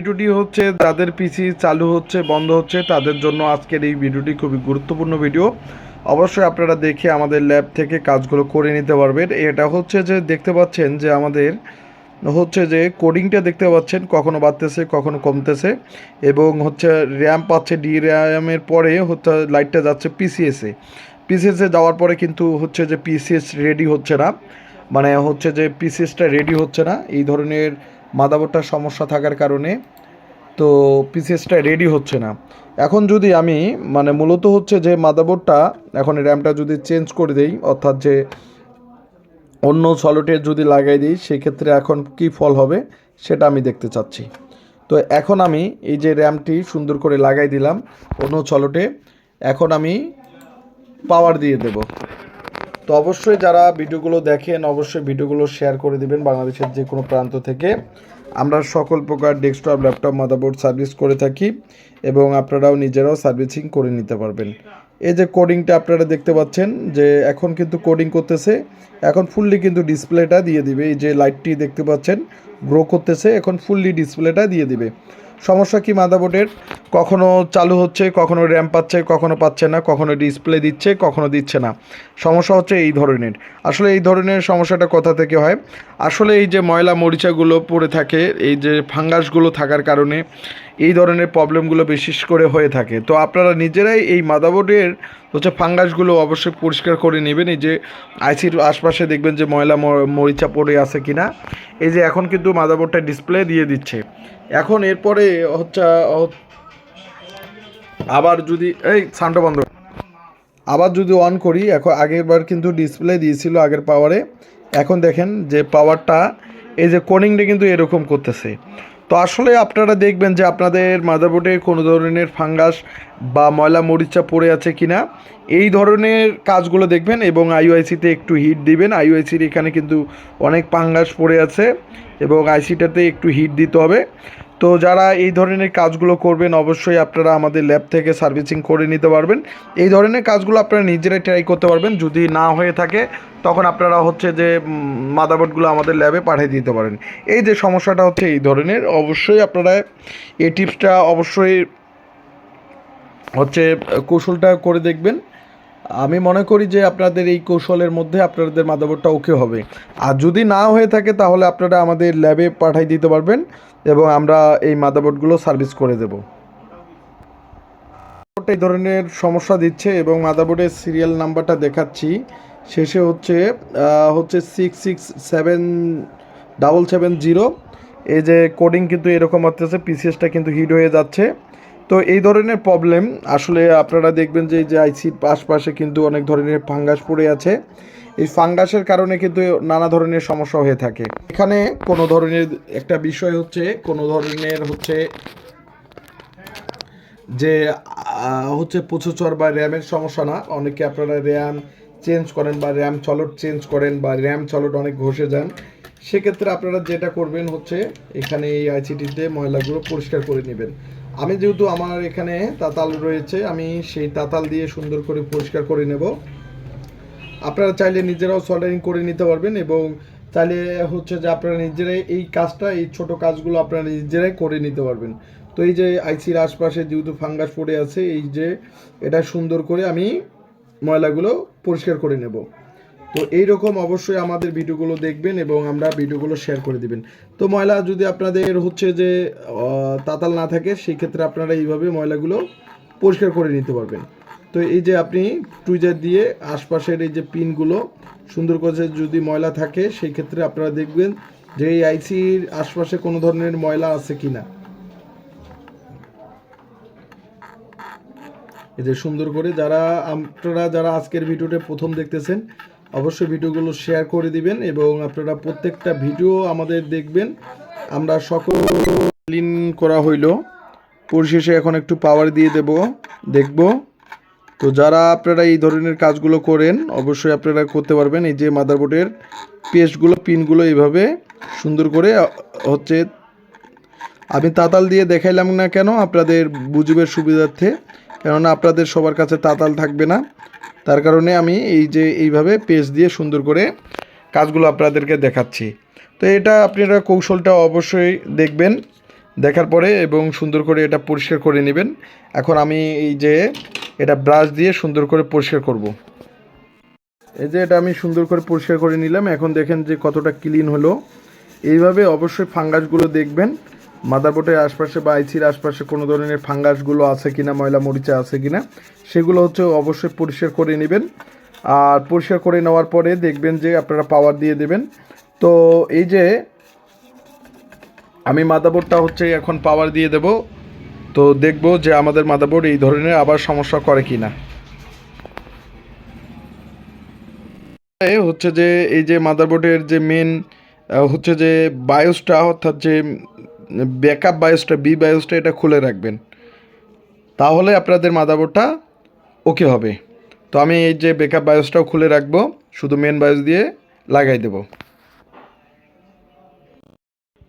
ভিডিওটি হচ্ছে যাদের পিসি চালু হচ্ছে বন্ধ হচ্ছে তাদের জন্য আজকের এই ভিডিওটি খুবই গুরুত্বপূর্ণ ভিডিও। অবশ্যই আপনারা দেখে আমাদের ল্যাব থেকে কাজগুলো করে নিতে পারবেন। এটা হচ্ছে যে দেখতে পাচ্ছেন যে আমাদের হচ্ছে যে কোডিংটা দেখতে পাচ্ছেন কখনো বাড়তেছে কখনো কমতেছে এবং হচ্ছে র্যাম পাচ্ছে ডি র্যামের পরে হচ্ছে লাইটটা যাচ্ছে পিসিএসে। পিসিএসে যাওয়ার পরে কিন্তু হচ্ছে যে পিসিএস রেডি হচ্ছে না, মানে হচ্ছে যে পিসিএসটা রেডি হচ্ছে না এই ধরনের মাদারবোর্ডটার সমস্যা থাকার কারণে। তো পিসিএসটা রেডি হচ্ছে না। এখন যদি আমি মানে মূলত হচ্ছে যে মাদারবোর্ডটা এখন র্যামটা যদি চেঞ্জ করে দেই, অর্থাৎ যে অন্য সলিডের যদি লাগাই দিই সেক্ষেত্রে এখন কি ফল হবে সেটা আমি দেখতে চাচ্ছি। তো এখন আমি এই যে র্যামটি সুন্দর করে লাগাই দিলাম অন্য সলিডে, এখন আমি পাওয়ার দিয়ে দেব। তো অবশ্যই যারা ভিডিওগুলো দেখেন অবশ্যই ভিডিওগুলো শেয়ার করে দিবেন। বাংলাদেশের যে কোনো প্রান্ত থেকে আমরা সকল প্রকার ডেস্কটপ ল্যাপটপ মাদারবোর্ড সার্ভিস করে থাকি এবং আপনারাও নিজেরাও সার্ভিসিং করে নিতে পারবেন। এই যে কোডিংটা আপনারা দেখতে পাচ্ছেন যে এখন কিন্তু কোডিং করতেছে, এখন ফুললি কিন্তু ডিসপ্লেটা দিয়ে দিবে। এই যে লাইটটি দেখতে পাচ্ছেন গ্রো করতেছে, এখন ফুললি ডিসপ্লেটা দিয়ে দিবে। সমস্যা কি মাদারবোর্ডের, কখনো চালু হচ্ছে কখনো র্যাম পাচ্ছে কখনো পাচ্ছে না, কখনো ডিসপ্লে দিচ্ছে কখনো দিচ্ছে না। সমস্যা হচ্ছে এই ধরনের। আসলে এই ধরনের সমস্যাটা কোথা থেকে হয়, আসলে এই যে ময়লা মরিচাগুলো পড়ে থাকে, এই যে ফাঙ্গাসগুলো থাকার কারণে এই ধরনের প্রবলেমগুলো বিশেষ করে হয়ে থাকে। তো আপনারা নিজেরাই এই মাদারবোর্ডের হচ্ছে ফাঙ্গাসগুলো অবশ্যই পরিষ্কার করে নেবেন। এই যে আইসির আশপাশে দেখবেন যে ময়লা মরিচা পড়ে আছে কিনা। এই যে এখন কিন্তু মাদারবোর্ডটা ডিসপ্লে দিয়ে দিচ্ছে। এখন এরপরে হচ্ছে আবার যদি এই সাউন্ডটা বন্ধ, আবার যদি অন করি, এখন আগেরবার কিন্তু ডিসপ্লে দিয়েছিল আগের পাওয়ারে, এখন দেখেন যে পাওয়ারটা এই যে কোডিংটা কিন্তু এরকম করতেছে। তো আসলে আপনারা দেখবেন যে আপনাদের মাদারবোর্ডে কোনো ধরনের ফাঙ্গাস বা ময়লা মরিচা পড়ে আছে কি না, এই ধরনের কাজগুলো দেখবেন এবং আইওআইসিতে একটু হিট দিবেন। আইওআইসির এখানে কিন্তু অনেক ফাঙ্গাস পড়ে আছে এবং আইসিটাতে একটু হিট দিতে হবে। তো যারা এই ধরনের কাজগুলো করবেন অবশ্যই আপনারা আমাদের ল্যাব থেকে সার্ভিসিং করে নিতে পারবেন। এই ধরনের কাজগুলো আপনারা নিজেরাই ট্রাই করতে পারবেন। যদি না হয়ে থাকে তখন আপনারা হচ্ছে যে মাদারবোর্ডগুলো আমাদের ল্যাবে পাঠিয়ে দিতে পারেন। এই যে সমস্যাটা হচ্ছে এই ধরনের, অবশ্যই আপনারা এই টিপসটা অবশ্যই হচ্ছে কৌশলটা করে দেখবেন। আমি মনে করি যে আপনাদের এই কৌশলের মধ্যে আপনাদের মাদারবোর্ডটা ওকে হবে। আর যদি না হয়ে থাকে তাহলে আপনারা আমাদের ল্যাবে পাঠিয়ে দিতে পারবেন এবং আমরা এই মাদারবোর্ডগুলো সার্ভিস করে দেব। এই ধরনের সমস্যা দিচ্ছে এবং মাদারবোর্ডের সিরিয়াল নাম্বারটা দেখাচ্ছি, শেষে হচ্ছে 667770। এই যে কোডিং কিন্তু এরকম আসতেছে, পিসিএসটা কিন্তু হিট হয়ে যাচ্ছে। তো এই ধরনের প্রবলেম আসলে আপনারা দেখবেন যে এই যে আইসির আশপাশে কিন্তু অনেক ধরনের ফাঙ্গাস পড়ে আছে। এই ফাঙ্গাসের কারণে কিন্তু নানা ধরনের সমস্যা হয়ে থাকে। এখানে কোনো ধরনের একটা বিষয় হচ্ছে কোনো ধরনের হচ্ছে যে হচ্ছে প্রসেসর বা র্যামের সমস্যা না। অনেকে আপনারা র্যাম চেঞ্জ করেন বা র্যাম চলট চেঞ্জ করেন বা র্যাম চলট অনেক ঘষে যান, সেক্ষেত্রে আপনারা যেটা করবেন হচ্ছে এখানে এই আইসিটিতে ময়লাগুলো পরিষ্কার করে নেবেন। আমি যেহেতু আমার এখানে তাতাল রয়েছে, আমি সেই তাতাল দিয়ে সুন্দর করে পরিষ্কার করে নেব। আপনারা চাইলে নিজেরাও সল্ডারিং করে নিতে পারবেন এবং চাইলে হচ্ছে যে আপনারা নিজেরাই এই কাজটা, এই ছোট কাজগুলো আপনারা নিজেরাই করে নিতে পারবেন। তো এই যে আইসির আশপাশে যেহেতু ফাঙ্গাস পড়ে আছে, এই যে এটা সুন্দর করে আমি ময়লাগুলো পরিষ্কার করে নেব। তো এইরকম অবশ্যই আমাদের ভিডিওগুলো দেখবেন এবং আমরা ভিডিওগুলো শেয়ার করে দিবেন। তো ময়লা যদি আপনাদের হচ্ছে যে তাতাল না থাকে সেই ক্ষেত্রে আপনারা এইভাবে ময়লাগুলো পরিষ্কার করে নিতে পারবেন। তো এই যে আপনি টুইজার দিয়ে আশপাশের এই যে পিনগুলো সুন্দর করে যদি ময়লা থাকে সেই ক্ষেত্রে আপনারা দেখবেন যে এই আইসির আশপাশে কোনো ধরনের ময়লা আছে কিনা। এই যে সুন্দর করে আপনারা যারা আজকের ভিডিওটা প্রথম দেখতেছেন অবশ্যই ভিডিওগুলো শেয়ার করে দিবেন এবং আপনারা প্রত্যেকটা ভিডিও আমাদের দেখবেন। আমরা সকল ক্লিন করা হইল, পরিশেষে এখন একটু পাওয়ার দিয়ে দেখব। তো যারা আপনারা এই ধরনের কাজগুলো করেন অবশ্যই আপনারা করতে পারবেন। এই যে মাদারবোর্ডের পেস্টগুলো পিনগুলো এইভাবে সুন্দর করে হচ্ছে আমি তাতাল দিয়ে দেখাইলাম না কেন, আপনাদের বুঝবের সুবিধার্থে, কেননা আপনাদের সবার কাছে তাতাল থাকবে না, তার কারণে আমি এই যে এইভাবে পেস্ট দিয়ে সুন্দর করে কাজগুলো আপনাদেরকে দেখাচ্ছি। তো এটা আপনারা কৌশলটা অবশ্যই দেখবেন দেখার পরে এবং সুন্দর করে এটা পরিষ্কার করে নেবেন। এখন আমি এই যে এটা ব্রাশ দিয়ে সুন্দর করে পরিষ্কার করব। এই যে এটা আমি সুন্দর করে পরিষ্কার করে নিলাম। এখন দেখেন যে কতটা ক্লিন হলো। এইভাবে অবশ্যই ফাঙ্গাসগুলো দেখবেন মাদারবোর্ডের আশপাশে বা আইসির আশপাশে কোনো ধরনের ফাঙ্গাসগুলো আছে কিনা, ময়লা মরিচা আছে কিনা, সেগুলো হচ্ছে অবশ্যই পরিষ্কার করে নেবেন। আর পরিষ্কার করে নেওয়ার পরে দেখবেন যে আপনারা পাওয়ার দিয়ে দেবেন। তো এই যে আমি মাদারবোর্ডটা হচ্ছে এখন পাওয়ার দিয়ে দেব। তো দেখব যে আমাদের মাদারবোর্ড এই ধরনের আবার সমস্যা করে কি না। হচ্ছে যে এই যে মাদারবোর্ডের যে মেন হচ্ছে যে বায়োসটা, অর্থাৎ যে ব্যাকআপ বায়োসটা, বি বায়োসটা, এটা খুলে রাখবেন, তাহলে আপনাদের মাদারবোর্ডটা ওকে হবে। তো আমি এই যে ব্যাকআপ বায়োসটাও খুলে রাখবো, শুধু মেন বায়োস দিয়ে লাগাই দেব।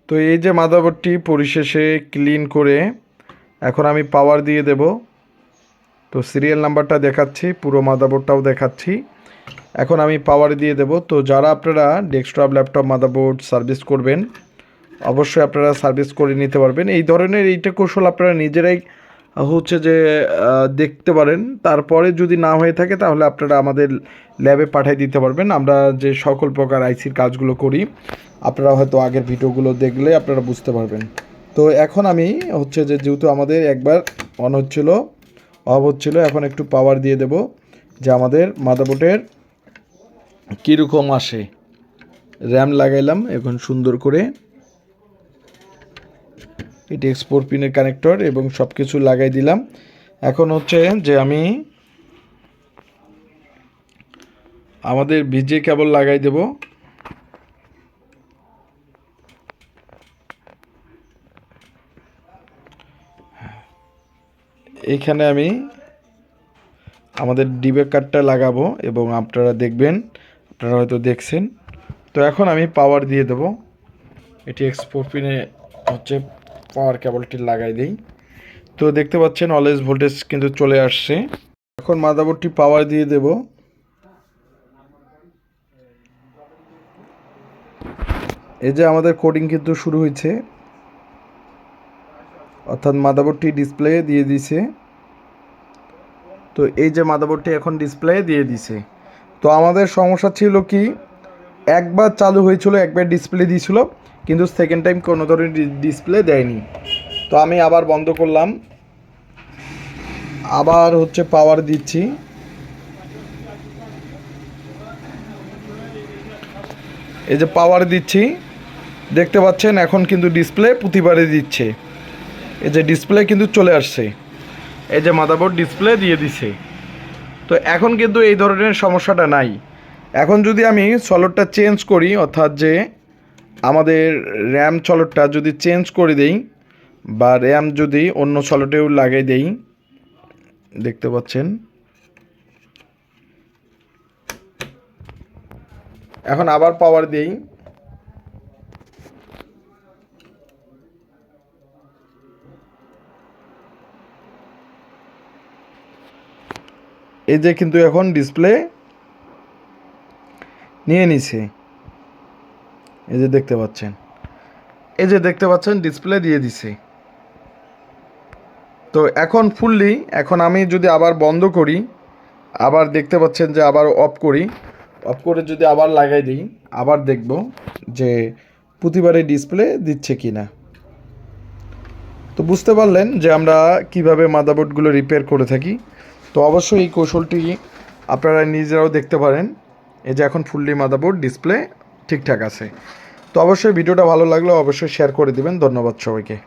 তো এই যে মাদারবোর্ডটি পরিশেষে ক্লিন করে এখন আমি পাওয়ার দিয়ে দেব। তো সিরিয়াল নাম্বারটা দেখাচ্ছি, পুরো মাদারবোর্ডটাও দেখাচ্ছি। এখন আমি পাওয়ার দিয়ে দেব। তো যারা আপনারা ডেস্কটপ, ল্যাপটপ, মাদারবোর্ড সার্ভিস করবেন, অবশ্যই আপনারা সার্ভিস করে নিতে পারবেন। এই ধরনের এইটা কৌশল আপনারা নিজেরাই হচ্ছে যে দেখতে পারেন। তারপরে যদি না হয়ে থাকে তাহলে আপনারা আমাদের ল্যাবে পাঠিয়ে দিতে পারবেন। আমরা যে সকল প্রকার আইসির কাজগুলো করি, আপনারা হয়তো আগের ভিডিওগুলো দেখলে আপনারা বুঝতে পারবেন। তো এখন আমি হচ্ছে যে যেহেতু আমাদের একবার অন হচ্ছিল, অফ হচ্ছিল, এখন একটু পাওয়ার দিয়ে দেব যে আমাদের মাদারবোর্ডের কীরকম আসে। র্যাম লাগাইলাম এখন সুন্দর করে, এটি এক্সপোর্ট পিনের কানেক্টর এবং সব কিছু লাগাই দিলাম। এখন হচ্ছে যে আমি আমাদের ভিজে কেবল লাগাই দেব। এইখানে আমি আমাদের ডিবেক কার্ডটা লাগাবো এবং আপনারা দেখবেন, আপনারা হয়তো দেখছেন। তো এখন আমি পাওয়ার দিয়ে দেব। এটি এক্সপোর্ট পিনে হচ্ছে পাওয়ার কেবলটি লাগাই দিই। তো দেখতে পাচ্ছেন অলওয়েজ ভোল্টেজ কিন্তু চলে আসছে। এখন মাদারবোর্ডটি পাওয়ার দিয়ে দেব। এই যে আমাদের কোডিং কিন্তু শুরু হয়েছে, অর্থাৎ মাদারবোর্ডটি ডিসপ্লে দিয়ে দিছে। তো এই যে মাদারবোর্ডটি এখন ডিসপ্লে দিয়ে দিছে। তো আমাদের সমস্যা ছিল কি, একবার চালু হয়েছিল, একবার ডিসপ্লে দিয়েছিল, কিন্তু সেকেন্ড টাইম কোনো ধরনের ডিসপ্লে দেয়নি। তো আমি আবার বন্ধ করলাম, আবার হচ্ছে পাওয়ার দিচ্ছি। এই যে পাওয়ার দিচ্ছি, দেখতে পাচ্ছেন এখন কিন্তু ডিসপ্লে প্রতিবারে দিচ্ছে। এই যে ডিসপ্লে কিন্তু চলে আসছে, এই যে মাদারবোর্ড ডিসপ্লে দিয়ে দিছে। তো এখন কিন্তু এই ধরনের সমস্যাটা নাই। এখন যদি আমি সলটটা চেঞ্জ করি, অর্থাৎ যে আমাদের র্যাম সলটটা যদি চেঞ্জ করে দেই বা র্যাম যদি অন্য সলটেও লাগিয়ে দেই, দেখতে পাচ্ছেন এখন আবার পাওয়ার দেই। এই যে কিন্তু এখন ডিসপ্লে নিয়ে নিছে, এই যে দেখতে পাচ্ছেন, এই যে দেখতে পাচ্ছেন ডিসপ্লে দিয়ে দিছে। তো এখন ফুললি, এখন আমি যদি আবার বন্ধ করি, আবার দেখতে পাচ্ছেন যে আবার অফ করি, অফ করে যদি আবার লাগাই দিই, আবার দেখব যে প্রতিবারে ডিসপ্লে দিচ্ছে কি না। তো বুঝতে পারলেন যে আমরা কিভাবে মাদারবোর্ডগুলো রিপেয়ার করে থাকি। তো অবশ্যই এই কৌশলটি আপনারা নিজেরাও দেখতে পারেন। এই যে এখন ফুললি মাদারবোর্ড ডিসপ্লে ঠিকঠাক আছে। তো অবশ্যই ভিডিওটা ভালো লাগলে অবশ্যই শেয়ার করে দিবেন। ধন্যবাদ সবাইকে।